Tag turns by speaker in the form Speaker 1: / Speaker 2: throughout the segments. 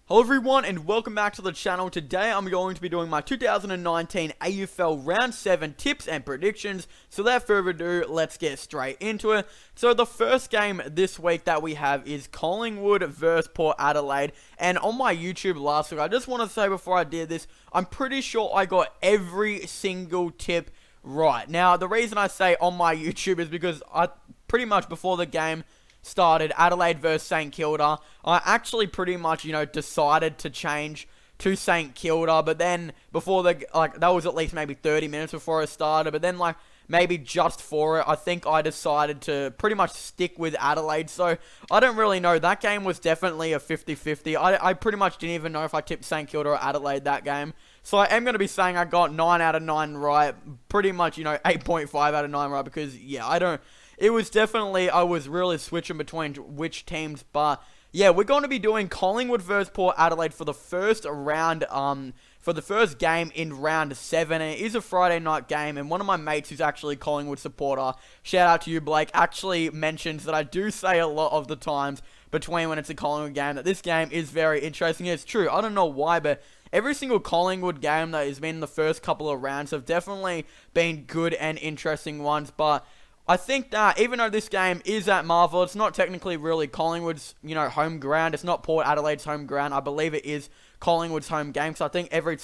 Speaker 1: Hello everyone and welcome back to the channel. Today I'm going to be doing my 2019 AFL Round 7 tips and predictions. So without further ado, let's get straight into it. So the first game this week that we have is Collingwood versus Port Adelaide. And on my YouTube last week, I just want to say before I did this, I'm pretty sure I got every single tip right. Now the reason I say on my YouTube is because I pretty much before the game started, Adelaide versus St Kilda, I actually pretty much, decided to change to St Kilda, but then before that was at least maybe 30 minutes before it started, but then maybe just for it, I think I decided to pretty much stick with Adelaide. So I don't really know. That game was definitely a 50-50. I pretty much didn't even know if I tipped St Kilda or Adelaide that game. So I am going to be saying I got 9 out of 9 right. Pretty much, 8.5 out of 9 right because, it was definitely, I was really switching between which teams, but yeah, we're going to be doing Collingwood versus Port Adelaide for the first round, for the first game in round 7. And it is a Friday night game, and one of my mates who's actually a Collingwood supporter, shout out to you, Blake, actually mentions that I do say a lot of the times between when it's a Collingwood game that this game is very interesting. It's true, I don't know why, but every single Collingwood game that has been in the first couple of rounds have definitely been good and interesting ones, but I think that even though this game is at Marvel, it's not technically really Collingwood's, home ground. It's not Port Adelaide's home ground. I believe it is Collingwood's home game. So I think every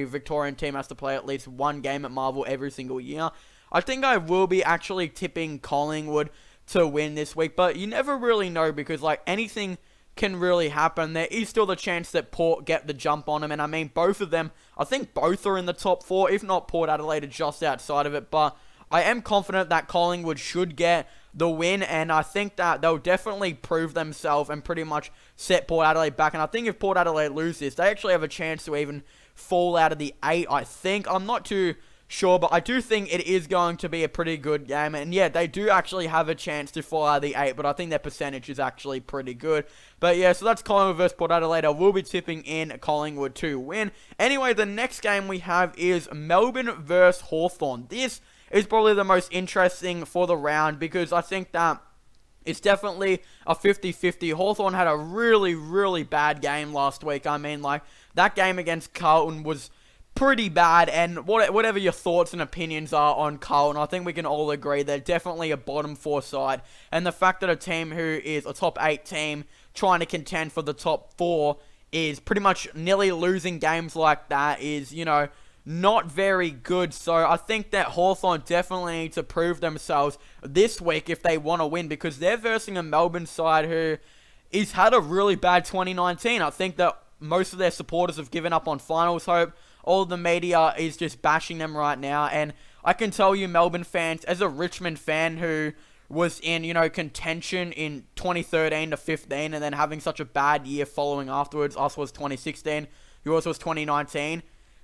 Speaker 1: Victorian team has to play at least one game at Marvel every single year. I think I will be actually tipping Collingwood to win this week, but you never really know because anything can really happen. There is still the chance that Port get the jump on them, and I mean both of them. I think both are in the top 4, if not Port Adelaide are just outside of it, but I am confident that Collingwood should get the win, and I think that they'll definitely prove themselves and pretty much set Port Adelaide back. And I think if Port Adelaide lose this, they actually have a chance to even fall out of the 8, I think. I'm not too sure, but I do think it is going to be a pretty good game. And yeah, they do actually have a chance to fall out of the 8, but I think their percentage is actually pretty good. But yeah, so that's Collingwood versus Port Adelaide. I will be tipping in Collingwood to win. Anyway, the next game we have is Melbourne versus Hawthorn. This is probably the most interesting for the round because I think that it's definitely a 50-50. Hawthorn had a really, really bad game last week. I mean, that game against Carlton was pretty bad, and whatever your thoughts and opinions are on Carlton, I think we can all agree they're definitely a bottom 4 side, and the fact that a team who is a top 8 team trying to contend for the top 4 is pretty much nearly losing games like that is, not very good. So I think that Hawthorn definitely need to prove themselves this week if they want to win, because they're versing a Melbourne side who has had a really bad 2019. I think that most of their supporters have given up on finals hope. All of the media is just bashing them right now, and I can tell you, Melbourne fans, as a Richmond fan who was in, contention in 2013 to 15 and then having such a bad year following afterwards, us was 2016, yours was 2019,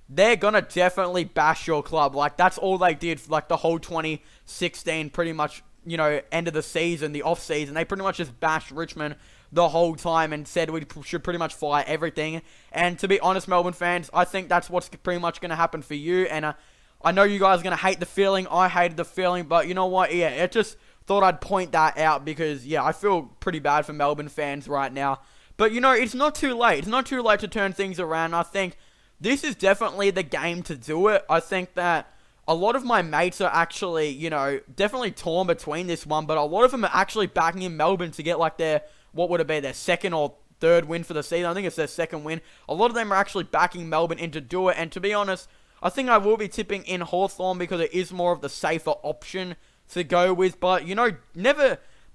Speaker 1: they're gonna definitely bash your club. That's all they did for, the whole 2016, pretty much, end of the season, the off-season. They pretty much just bashed Richmond the whole time and said we should pretty much fire everything. And to be honest, Melbourne fans, I think that's what's pretty much gonna happen for you. And I know you guys are gonna hate the feeling. I hated the feeling, but you know what? Yeah, I just thought I'd point that out because, yeah, I feel pretty bad for Melbourne fans right now. But, it's not too late. It's not too late to turn things around. I think this is definitely the game to do it. I think that a lot of my mates are actually, definitely torn between this one, but a lot of them are actually backing in Melbourne to get their, what would it be, their second or third win for the season. I think it's their second win. A lot of them are actually backing Melbourne in to do it, and to be honest, I think I will be tipping in Hawthorn because it is more of the safer option to go with, but,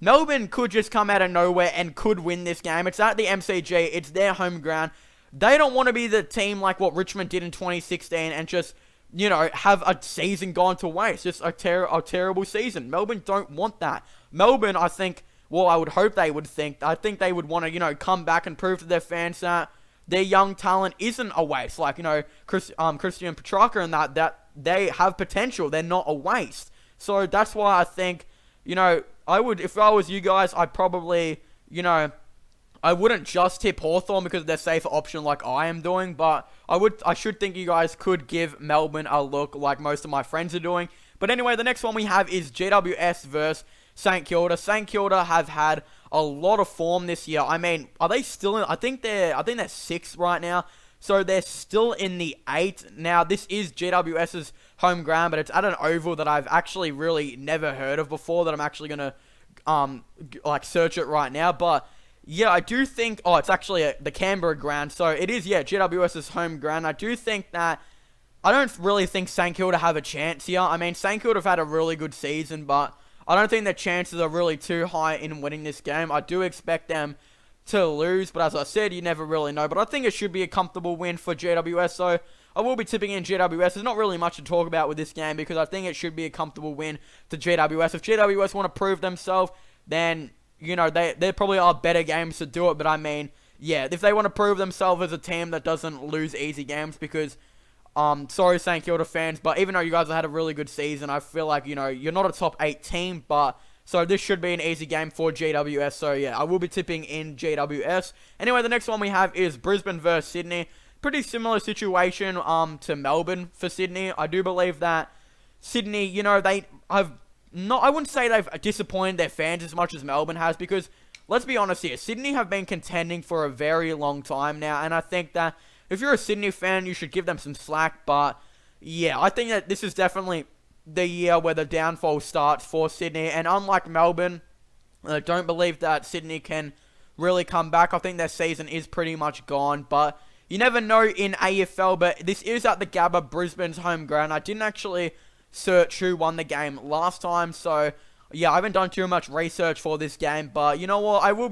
Speaker 1: Melbourne could just come out of nowhere and could win this game. It's at the MCG, it's their home ground. They don't want to be the team like what Richmond did in 2016 and just, have a season gone to waste. Just a terrible season. Melbourne don't want that. Melbourne, I think, well, I would hope they would think. I think they would want to, come back and prove to their fans that their young talent isn't a waste. Christian Petrarca and that they have potential. They're not a waste. So that's why I think, I would, if I was you guys, I'd probably, I wouldn't just tip Hawthorn because they're safer option like I am doing, but I should think you guys could give Melbourne a look like most of my friends are doing. But anyway, the next one we have is GWS versus St Kilda. St Kilda have had a lot of form this year. I mean, are they still in? I think they're 6th right now. So they're still in the 8th. Now, this is GWS's home ground, but it's at an oval that I've actually really never heard of before, that I'm actually going to, search it right now. But, yeah, I do think, it's actually the Canberra ground. So it is, GWS's home ground. I do think that, I don't really think St Kilda have a chance here. I mean, St Kilda have had a really good season, but I don't think their chances are really too high in winning this game. I do expect them to lose, but as I said, you never really know. But I think it should be a comfortable win for GWS, so I will be tipping in GWS. There's not really much to talk about with this game, because I think it should be a comfortable win to GWS. If GWS want to prove themselves, then, you know, there probably are better games to do it. But I mean, yeah, if they want to prove themselves as a team that doesn't lose easy games, because, sorry St Kilda fans, but even though you guys have had a really good season, I feel like, you know, you're not a top 8 team, but so this should be an easy game for GWS. So yeah, I will be tipping in GWS. Anyway, the next one we have is Brisbane versus Sydney. Pretty similar situation to Melbourne for Sydney. I do believe that Sydney, you know, they have not, I wouldn't say they've disappointed their fans as much as Melbourne has, because let's be honest here, Sydney have been contending for a very long time now, and I think that if you're a Sydney fan, you should give them some slack. But yeah, I think that this is definitely the year where the downfall starts for Sydney, and unlike Melbourne, I don't believe that Sydney can really come back. I think their season is pretty much gone, but you never know in AFL. But this is at the Gabba, Brisbane's home ground. I didn't actually search who won the game last time, so yeah, I haven't done too much research for this game. But you know what, I will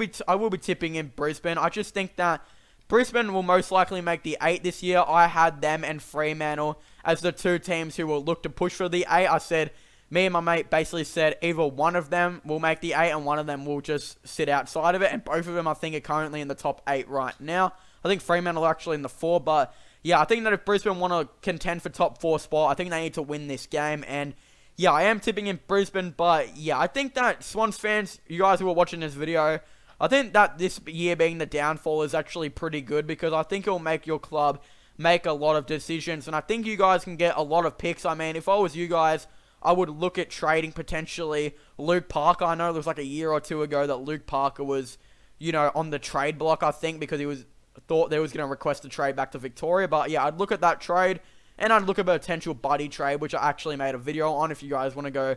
Speaker 1: be tipping in Brisbane. I just think that Brisbane will most likely make the 8 this year. I had them and Fremantle as the 2 teams who will look to push for the 8. I said, me and my mate basically said either one of them will make the 8 and one of them will just sit outside of it. And both of them, I think, are currently in the top 8 right now. I think Fremantle are actually in the 4. But yeah, I think that if Brisbane want to contend for top 4 spot, I think they need to win this game. And yeah, I am tipping in Brisbane. But yeah, I think that Swans fans, you guys who are watching this video, I think that this year being the downfall is actually pretty good, because I think it will make your club make a lot of decisions, and I think you guys can get a lot of picks. I mean, if I was you guys, I would look at trading potentially Luke Parker. I know there was like a year or 2 ago that Luke Parker was, you know, on the trade block, I think, because he was thought they was going to request a trade back to Victoria. But yeah, I'd look at that trade, and I'd look at a potential Buddy trade, which I actually made a video on. If you guys want to go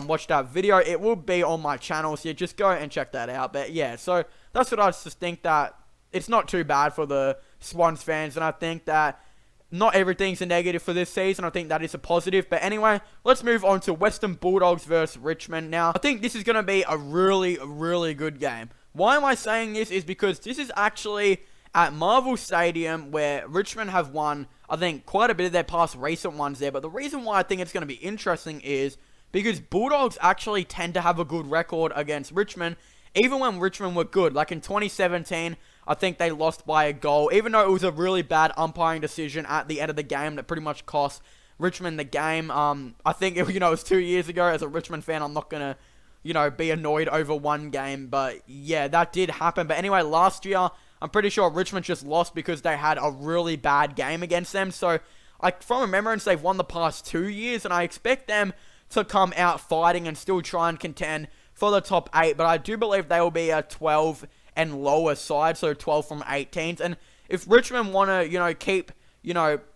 Speaker 1: watch that video, it will be on my channel, so just go and check that out. But yeah, so that's what I just think, that it's not too bad for the Swans fans, and I think that not everything's a negative for this season. I think that is a positive. But anyway, let's move on to Western Bulldogs versus Richmond. Now, I think this is going to be a really, really good game. Why am I saying this? Is because this is actually at Marvel Stadium, where Richmond have won, I think, quite a bit of their past recent ones there. But the reason why I think it's going to be interesting is because Bulldogs actually tend to have a good record against Richmond, even when Richmond were good. Like in 2017, I think they lost by a goal, even though it was a really bad umpiring decision at the end of the game that pretty much cost Richmond the game. I think, it was 2 years ago. As a Richmond fan, I'm not going to, be annoyed over one game. But yeah, that did happen. But anyway, last year, I'm pretty sure Richmond just lost because they had a really bad game against them. So, from remembrance, they've won the past 2 years, and I expect them to come out fighting and still try and contend for the top 8. But I do believe they will be a 12 and lower side, so 12 from 18s. And if Richmond want to, keep,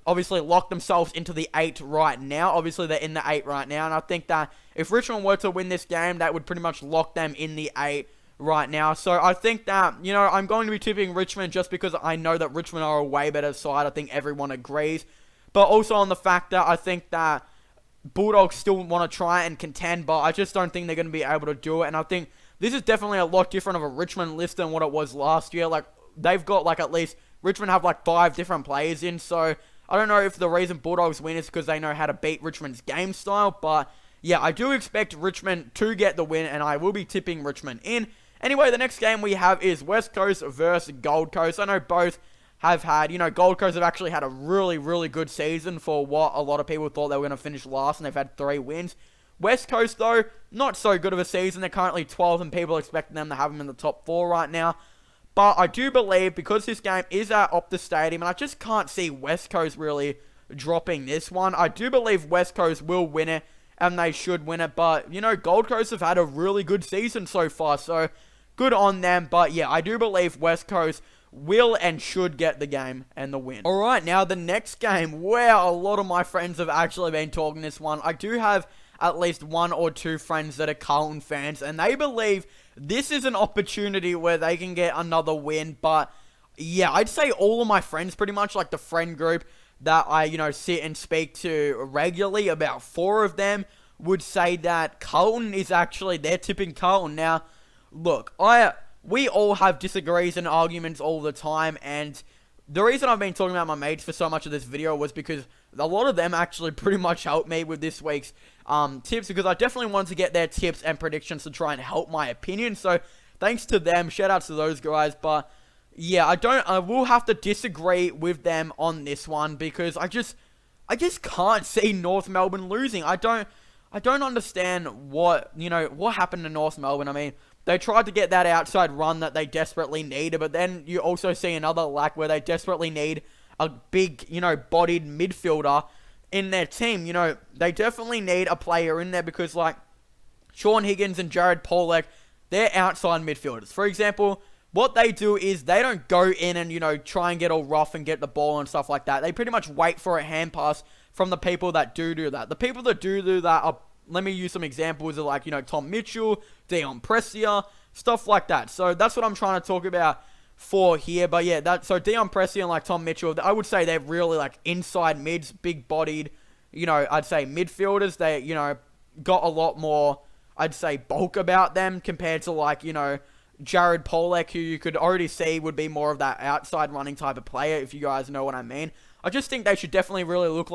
Speaker 1: obviously lock themselves into the 8 right now, obviously they're in the 8 right now, and I think that if Richmond were to win this game, that would pretty much lock them in the 8 right now. So I think that, I'm going to be tipping Richmond just because I know that Richmond are a way better side. I think everyone agrees. But also on the fact that I think that Bulldogs still want to try and contend, but I just don't think they're going to be able to do it. And I think this is definitely a lot different of a Richmond list than what it was last year. Like, they've got, at least, Richmond have, 5 different players in. So, I don't know if the reason Bulldogs win is because they know how to beat Richmond's game style. But, yeah, I do expect Richmond to get the win, and I will be tipping Richmond in. Anyway, the next game we have is West Coast versus Gold Coast. I know both have had, Gold Coast have actually had a really, really good season for what a lot of people thought they were going to finish last, and they've had 3 wins. West Coast, though, not so good of a season. They're currently 12th, and people are expecting them to have them in the top 4 right now. But I do believe, because this game is at Optus Stadium, and I just can't see West Coast really dropping this one, I do believe West Coast will win it, and they should win it. But, Gold Coast have had a really good season so far, so good on them. But yeah, I do believe West Coast will and should get the game and the win. Alright, now the next game, where a lot of my friends have actually been talking this one. I do have at least one or two friends that are Carlton fans, and they believe this is an opportunity where they can get another win. But yeah, I'd say all of my friends, pretty much like the friend group that I, sit and speak to regularly, about 4 of them would say that Carlton is actually, they're tipping Carlton. Now, look, we all have disagrees and arguments all the time, and the reason I've been talking about my mates for so much of this video was because a lot of them actually pretty much helped me with this week's tips, because I definitely wanted to get their tips and predictions to try and help my opinion. So thanks to them, shout out to those guys. But yeah, I will have to disagree with them on this one, because I just can't see North Melbourne losing. I don't understand what happened to North Melbourne. I mean, they tried to get that outside run that they desperately needed, but then you also see another lack where they desperately need a big, bodied midfielder in their team. They definitely need a player in there, because like Sean Higgins and Jared Pollock, they're outside midfielders. For example, what they do is they don't go in and, try and get all rough and get the ball and stuff like that. They pretty much wait for a hand pass from the people that do that. The people that do that are, let me use some examples of like, Tom Mitchell, Dion Prestia, stuff like that. So that's what I'm trying to talk about for here. But yeah, so Dion Prestia and like Tom Mitchell, I would say they're really like inside mids, big bodied, I'd say midfielders. They, got a lot more, I'd say, bulk about them compared to like, Jared Pollock, who you could already see would be more of that outside running type of player, if you guys know what I mean. I just think they should definitely really look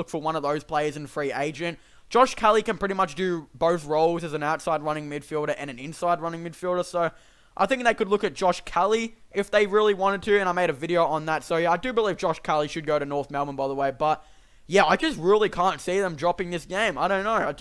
Speaker 1: for one of those players in free agent. Josh Kelly can pretty much do both roles as an outside running midfielder and an inside running midfielder. So I think they could look at Josh Kelly if they really wanted to, and I made a video on that. So yeah, I do believe Josh Kelly should go to North Melbourne, by the way. But yeah, I just really can't see them dropping this game. I don't know.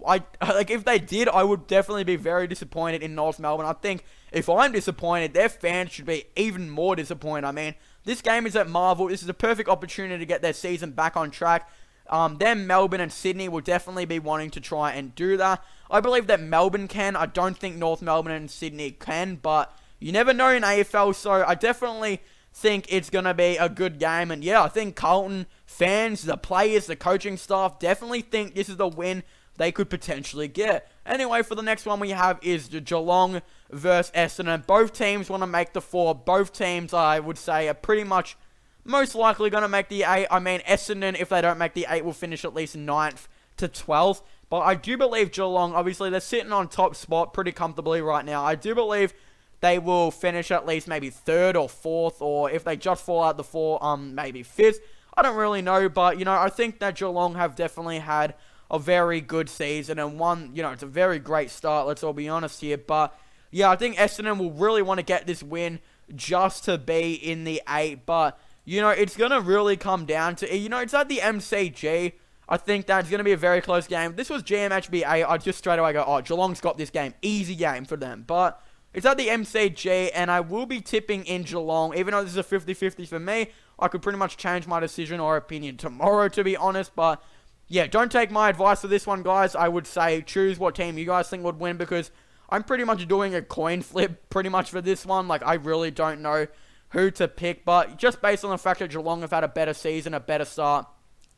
Speaker 1: Like, if they did, I would definitely be very disappointed in North Melbourne. I think if I'm disappointed, their fans should be even more disappointed. I mean, this game is at Marvel. This is a perfect opportunity to get their season back on track. Then Melbourne and Sydney will definitely be wanting to try and do that. I believe that Melbourne can. I don't think North Melbourne and Sydney can, but you never know in AFL, so I definitely think it's going to be a good game. And yeah, I think Carlton fans, the players, the coaching staff definitely think this is the win they could potentially get. Anyway, for the next one we have is the Geelong versus Essendon. Both teams want to make the 4. Both teams, I would say, are pretty much most likely going to make the 8. I mean, Essendon, if they don't make the 8, will finish at least 9th to 12th. But I do believe Geelong, obviously, they're sitting on top spot pretty comfortably right now. I do believe they will finish at least maybe 3rd or 4th, or if they just fall out the 4, maybe 5th. I don't really know, but, I think that Geelong have definitely had a very good season, and one, it's a very great start, let's all be honest here. But yeah, I think Essendon will really want to get this win just to be in the 8. But it's going to really come down to, it's at the MCG. I think that's going to be a very close game. If this was GMHB 8, I'd just straight away go, oh, Geelong's got this game. Easy game for them. But it's at the MCG, and I will be tipping in Geelong. Even though this is a 50-50 for me, I could pretty much change my decision or opinion tomorrow, to be honest. But yeah, don't take my advice for this one, guys. I would say choose what team you guys think would win, because I'm pretty much doing a coin flip pretty much for this one. Like, I really don't know who to pick, but just based on the fact that Geelong have had a better season, a better start,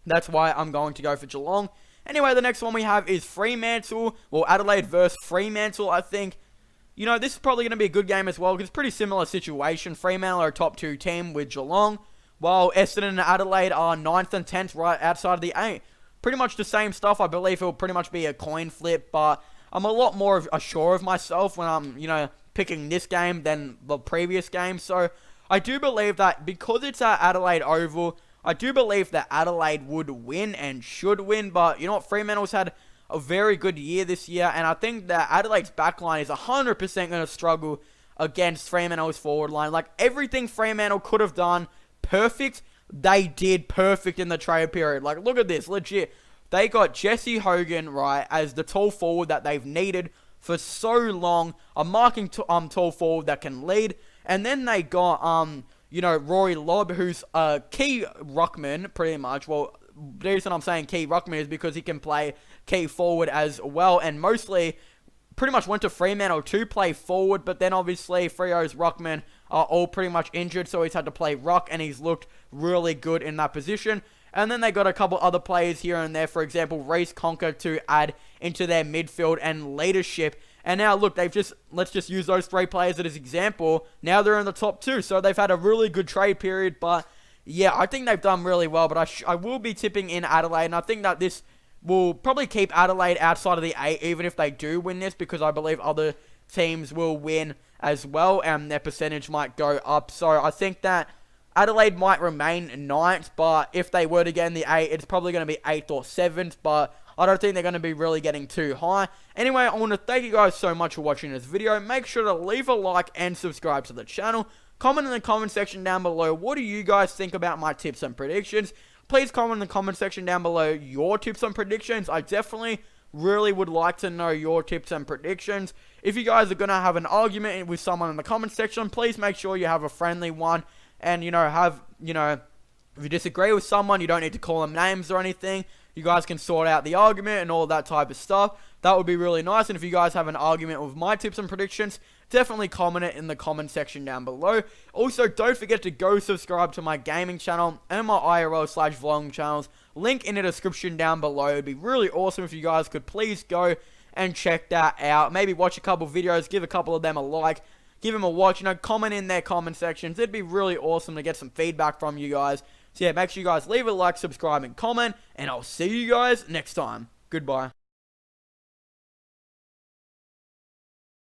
Speaker 1: that's why I'm going to go for Geelong. Anyway, the next one we have is Fremantle, or Adelaide versus Fremantle. I think, this is probably going to be a good game as well, because it's a pretty similar situation. Fremantle are a top 2 team with Geelong, while Essendon and Adelaide are 9th and 10th right outside of the 8. Pretty much the same stuff. I believe it will pretty much be a coin flip, but I'm a lot more sure of myself when I'm, picking this game than the previous game. So I do believe that because it's at Adelaide Oval, I do believe that Adelaide would win and should win. But you know what? Fremantle's had a very good year this year, and I think that Adelaide's backline is 100% going to struggle against Fremantle's forward line. Like, everything Fremantle could have done perfect, they did perfect in the trade period. Like, look at this, legit. They got Jesse Hogan, right, as the tall forward that they've needed for so long, a marking tall forward that can lead. And then they got, Rory Lobb, who's a key ruckman, pretty much. Well, the reason I'm saying key ruckman is because he can play key forward as well. And mostly, pretty much went to Fremantle to play forward, but then obviously Freo's ruckmen are all pretty much injured, so he's had to play ruck, and he's looked really good in that position. And then they got a couple other players here and there, for example, Reece Conker to add into their midfield and leadership. And now, look, let's just use those 3 players as an example. Now they're in the top 2, so they've had a really good trade period. But, yeah, I think they've done really well. But I will be tipping in Adelaide, and I think that this will probably keep Adelaide outside of the 8, even if they do win this, because I believe other teams will win as well, and their percentage might go up. So I think that Adelaide might remain 9th, but if they were to get in the 8, it's probably going to be 8th or 7th, but I don't think they're going to be really getting too high. Anyway, I want to thank you guys so much for watching this video. Make sure to leave a like and subscribe to the channel. Comment in the comment section down below, what do you guys think about my tips and predictions? Please comment in the comment section down below your tips and predictions. I definitely really would like to know your tips and predictions. If you guys are going to have an argument with someone in the comment section, please make sure you have a friendly one. And, if you disagree with someone, you don't need to call them names or anything. You guys can sort out the argument and all that type of stuff. That would be really nice. And if you guys have an argument with my tips and predictions, definitely comment it in the comment section down below. Also, don't forget to go subscribe to my gaming channel and my IRL/vlogging channels. Link in the description down below. It'd be really awesome if you guys could please go and check that out. Maybe watch a couple videos, give a couple of them a like. Give them a watch, comment in their comment sections. It'd be really awesome to get some feedback from you guys. So yeah, make sure you guys leave a like, subscribe, and comment. And I'll see you guys next time. Goodbye.